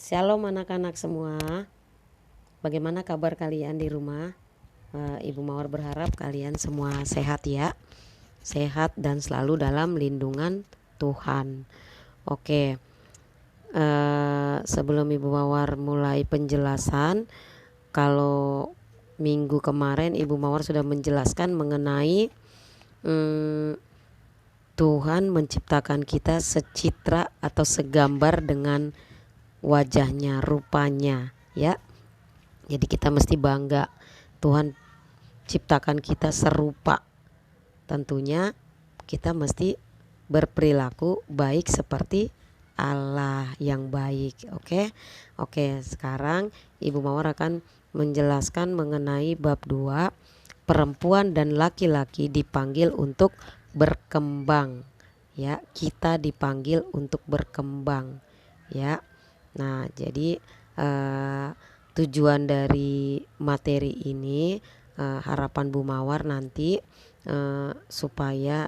Shalom anak-anak semua. Bagaimana kabar kalian di rumah? Ibu Mawar berharap kalian semua sehat ya. Sehat dan selalu dalam lindungan Tuhan. Oke. Sebelum Ibu Mawar mulai penjelasan, kalau minggu kemarin Ibu Mawar sudah menjelaskan mengenai Tuhan menciptakan kita secitra atau segambar dengan wajahnya, rupanya ya. Jadi kita mesti bangga Tuhan ciptakan kita serupa. Tentunya kita mesti berperilaku baik seperti Allah yang baik. Oke, sekarang Ibu Mawar akan menjelaskan mengenai bab 2, perempuan dan laki-laki dipanggil untuk berkembang. Ya, kita dipanggil untuk berkembang. Ya. Nah, jadi tujuan dari materi ini, harapan Bu Mawar nanti supaya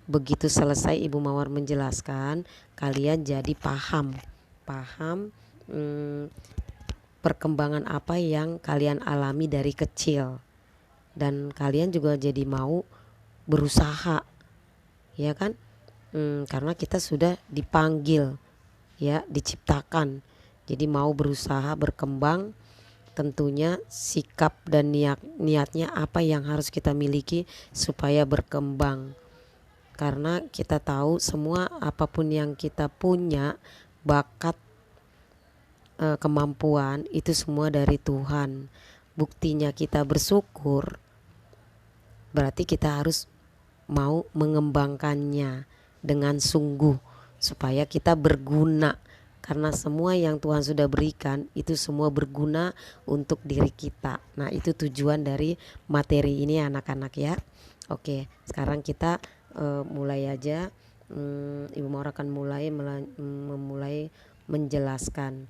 begitu selesai Ibu Mawar menjelaskan, kalian jadi paham perkembangan apa yang kalian alami dari kecil, dan kalian juga jadi mau berusaha, ya kan? Karena kita sudah dipanggil, ya, diciptakan. Jadi mau berusaha berkembang. Tentunya sikap dan niatnya apa yang harus kita miliki supaya berkembang. Karena kita tahu semua apapun yang kita punya, bakat, kemampuan, itu semua dari Tuhan. Buktinya kita bersyukur, berarti kita harus mau mengembangkannya dengan sungguh supaya kita berguna. Karena semua yang Tuhan sudah berikan itu semua berguna untuk diri kita. Nah, itu tujuan dari materi ini anak-anak ya. Oke, sekarang kita mulai aja. Ibu Mawar akan memulai menjelaskan.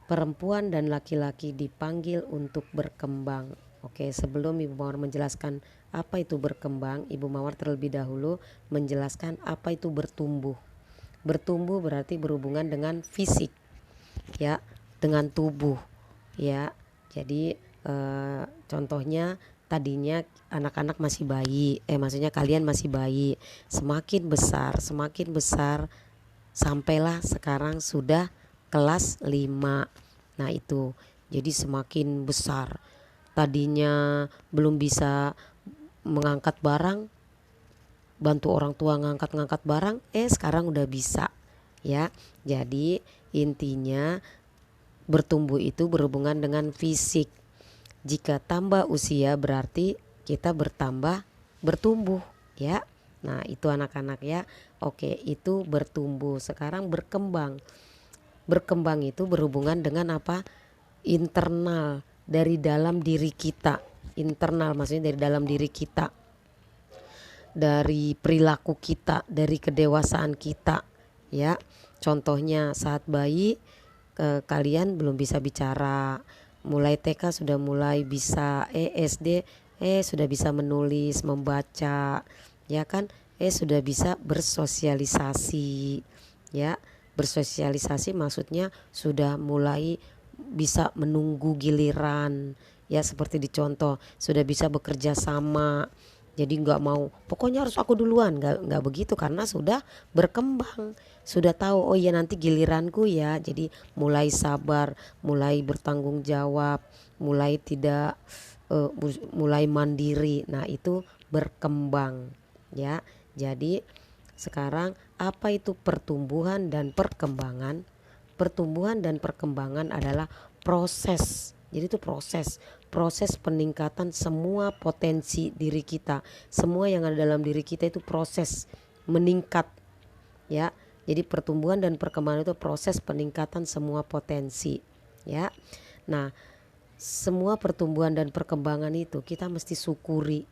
Perempuan dan laki-laki dipanggil untuk berkembang. Oke, sebelum Ibu Mawar menjelaskan apa itu berkembang, Ibu Mawar terlebih dahulu menjelaskan apa itu bertumbuh. Bertumbuh berarti berhubungan dengan fisik, ya, dengan tubuh, ya. Jadi contohnya tadinya anak-anak masih bayi, maksudnya kalian masih bayi, semakin besar sampailah sekarang sudah kelas 5. Nah itu, jadi semakin besar. Tadinya belum bisa mengangkat barang, bantu orang tua ngangkat barang, sekarang udah bisa, ya. Jadi intinya bertumbuh itu berhubungan dengan fisik. Jika tambah usia berarti kita bertumbuh, ya. Nah itu anak-anak ya. Oke, itu bertumbuh. Sekarang berkembang. Berkembang itu berhubungan dengan apa? Internal, dari dalam diri kita. Internal maksudnya dari dalam diri kita, dari perilaku kita, dari kedewasaan kita, ya. Contohnya saat bayi, kalian belum bisa bicara, mulai TK sudah mulai bisa, SD sudah bisa menulis, membaca, ya kan? Sudah bisa bersosialisasi, ya. Bersosialisasi maksudnya sudah mulai bisa menunggu giliran, ya, seperti dicontoh sudah bisa bekerja sama. Jadi nggak mau pokoknya harus aku duluan, nggak begitu, karena sudah berkembang, sudah tahu oh iya nanti giliranku ya. Jadi mulai sabar, mulai bertanggung jawab, mulai tidak mulai mandiri. Nah itu berkembang, ya. Jadi sekarang apa itu pertumbuhan dan perkembangan? Pertumbuhan dan perkembangan adalah proses. Jadi itu proses peningkatan semua potensi diri kita. Semua yang ada dalam diri kita itu proses meningkat, ya. Jadi pertumbuhan dan perkembangan itu proses peningkatan semua potensi, ya. Nah, semua pertumbuhan dan perkembangan itu kita mesti syukuri,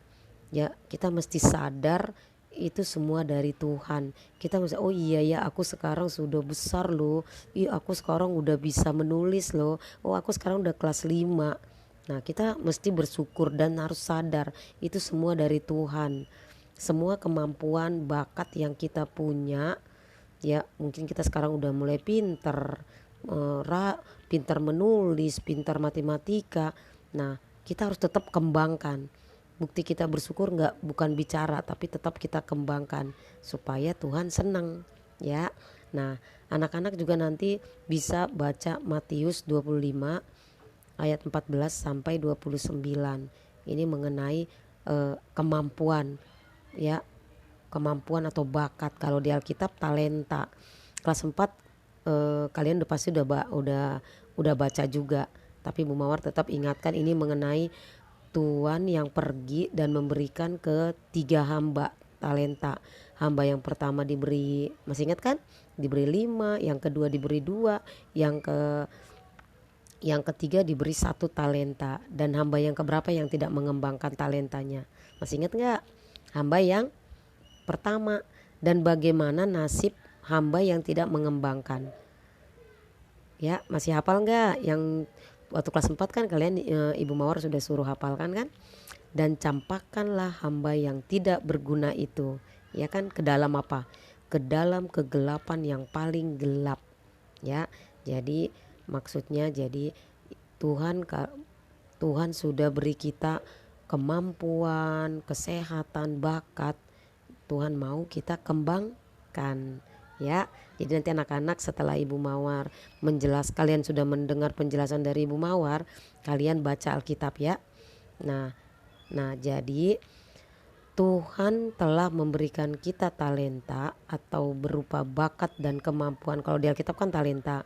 ya. Kita mesti sadar itu semua dari Tuhan. Kita mesti oh iya ya, aku sekarang sudah besar loh. Aku sekarang udah bisa menulis loh. Oh aku sekarang udah kelas 5. Nah kita mesti bersyukur dan harus sadar itu semua dari Tuhan. Semua kemampuan, bakat yang kita punya, ya, mungkin kita sekarang udah mulai pinter, pintar menulis, pintar matematika. Nah, kita harus tetap kembangkan. Bukti kita bersyukur bukan bicara, tapi tetap kita kembangkan supaya Tuhan senang, ya. Nah, anak-anak juga nanti bisa baca Matius 25 ayat 14 sampai 29. Ini mengenai kemampuan, ya, kemampuan atau bakat. Kalau di Alkitab talenta. Kelas 4 kalian udah pasti udah baca juga. Tapi Bu Mawar tetap ingatkan ini mengenai Tuhan yang pergi dan memberikan ke 3 hamba talenta. Hamba yang pertama diberi, masih ingat kan? Diberi 5, yang kedua diberi 2, yang ketiga diberi 1 talenta. Dan hamba yang keberapa yang tidak mengembangkan talentanya? Masih ingat gak? Hamba yang pertama. Dan bagaimana nasib hamba yang tidak mengembangkan? Ya, masih hafal gak? Yang waktu kelas 4 kan kalian Ibu Mawar sudah suruh hafalkan kan? Dan campakkanlah hamba yang tidak berguna itu, ya kan, ke dalam apa? Ke dalam kegelapan yang paling gelap, ya. Jadi maksudnya Tuhan sudah beri kita kemampuan, kesehatan, bakat. Tuhan mau kita kembangkan, ya. Jadi nanti anak-anak setelah Ibu Mawar kalian sudah mendengar penjelasan dari Ibu Mawar, kalian baca Alkitab, ya. Nah, jadi Tuhan telah memberikan kita talenta atau berupa bakat dan kemampuan. Kalau di Alkitab kan talenta.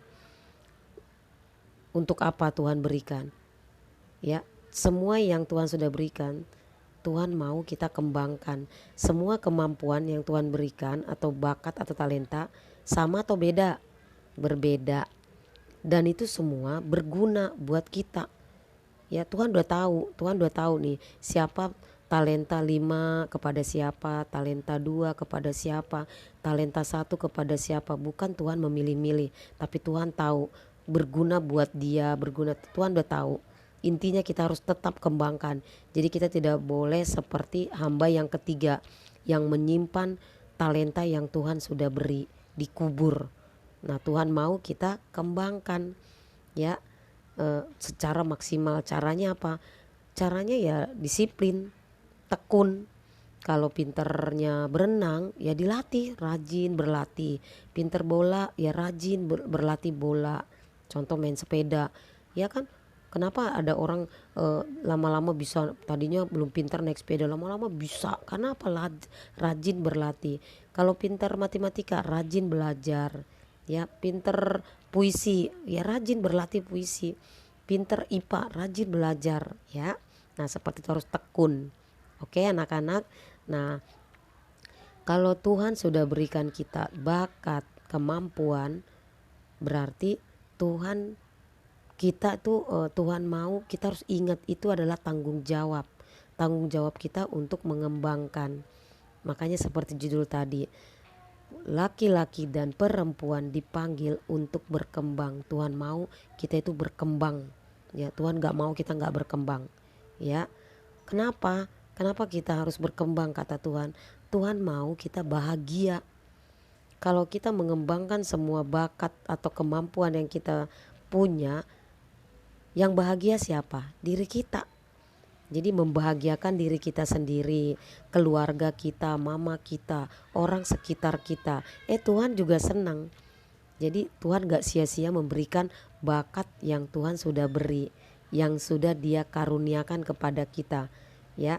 Untuk apa Tuhan berikan? Ya, semua yang Tuhan sudah berikan, Tuhan mau kita kembangkan. Semua kemampuan yang Tuhan berikan atau bakat atau talenta sama atau beda? Berbeda. Dan itu semua berguna buat kita. Ya, Tuhan udah tahu nih siapa talenta 5 kepada siapa, talenta 2 kepada siapa, talenta 1 kepada siapa. Bukan Tuhan memilih-milih, tapi Tuhan tahu berguna buat dia, Tuhan udah tahu. Intinya kita harus tetap kembangkan. Jadi kita tidak boleh seperti hamba yang ketiga yang menyimpan talenta yang Tuhan sudah beri, dikubur. Nah, Tuhan mau kita kembangkan, ya, secara maksimal. Caranya apa? Caranya ya disiplin, tekun. Kalau pinternya berenang ya dilatih, rajin berlatih. Pinter bola ya rajin berlatih bola. Contoh main sepeda, ya kan. Kenapa ada orang lama-lama bisa, tadinya belum pintar naik sepeda, lama-lama bisa? Karena apa? Rajin berlatih. Kalau pintar matematika rajin belajar, ya. Pinter puisi ya rajin berlatih puisi. Pinter IPA rajin belajar, ya. Nah, seperti itu, harus tekun. Oke anak-anak. Nah, kalau Tuhan sudah berikan kita bakat, kemampuan, berarti Tuhan mau kita harus ingat itu adalah tanggung jawab kita untuk mengembangkan. Makanya seperti judul tadi, laki-laki dan perempuan dipanggil untuk berkembang. Tuhan mau kita itu berkembang, ya. Tuhan gak mau kita gak berkembang, ya. Kenapa kita harus berkembang? Kata Tuhan mau kita bahagia. Kalau kita mengembangkan semua bakat atau kemampuan yang kita punya, yang bahagia siapa? Diri kita. Jadi membahagiakan diri kita sendiri, keluarga kita, mama kita, orang sekitar kita. Tuhan juga senang. Jadi Tuhan gak sia-sia memberikan bakat yang Tuhan sudah beri, yang sudah Dia karuniakan kepada kita, ya.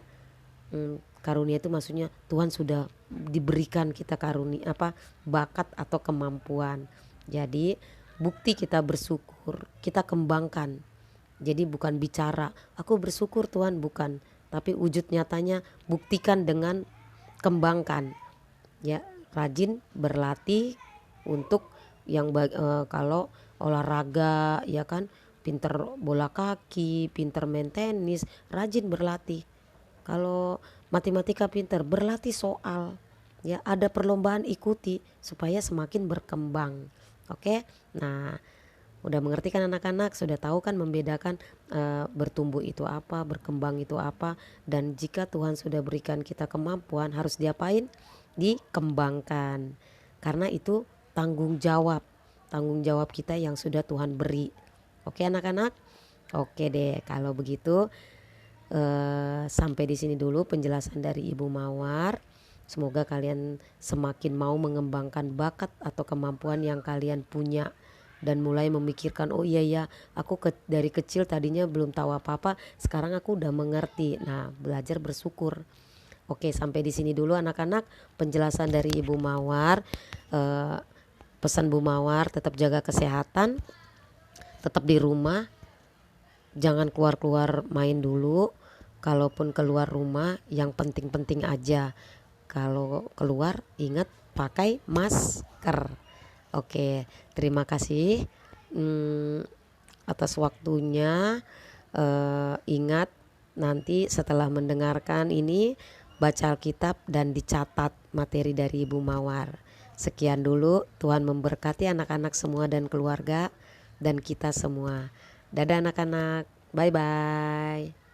Karunia itu maksudnya Tuhan sudah diberikan kita bakat atau kemampuan. Jadi bukti kita bersyukur kita kembangkan. Jadi bukan bicara aku bersyukur Tuhan, bukan, tapi wujud nyatanya buktikan dengan kembangkan, ya. Rajin berlatih untuk yang kalau olahraga, ya kan, pinter bola kaki, pinter main tenis, rajin berlatih. Kalau matematika pinter, berlatih soal, ya. Ada perlombaan, ikuti supaya semakin berkembang. Oke. Nah, udah mengerti kan anak-anak? Sudah tahu kan membedakan bertumbuh itu apa, berkembang itu apa. Dan jika Tuhan sudah berikan kita kemampuan, harus diapain? Dikembangkan. Karena itu tanggung jawab. tanggung jawab kita yang sudah Tuhan beri. Oke anak-anak? Oke deh, kalau begitu sampai di sini dulu penjelasan dari Ibu Mawar. Semoga kalian semakin mau mengembangkan bakat atau kemampuan yang kalian punya dan mulai memikirkan, oh iya ya, aku dari kecil tadinya belum tahu apa-apa, sekarang aku udah mengerti. Nah, belajar bersyukur. Oke, sampai di sini dulu anak-anak penjelasan dari Ibu Mawar. Pesan Bu Mawar, tetap jaga kesehatan, tetap di rumah, jangan keluar-keluar main dulu. Kalaupun keluar rumah yang penting-penting aja. Kalau keluar ingat pakai masker. Oke, terima kasih atas waktunya. Ingat nanti setelah mendengarkan ini baca Alkitab dan dicatat materi dari Ibu Mawar. Sekian dulu, Tuhan memberkati anak-anak semua dan keluarga dan kita semua. Dadah anak-anak, bye-bye.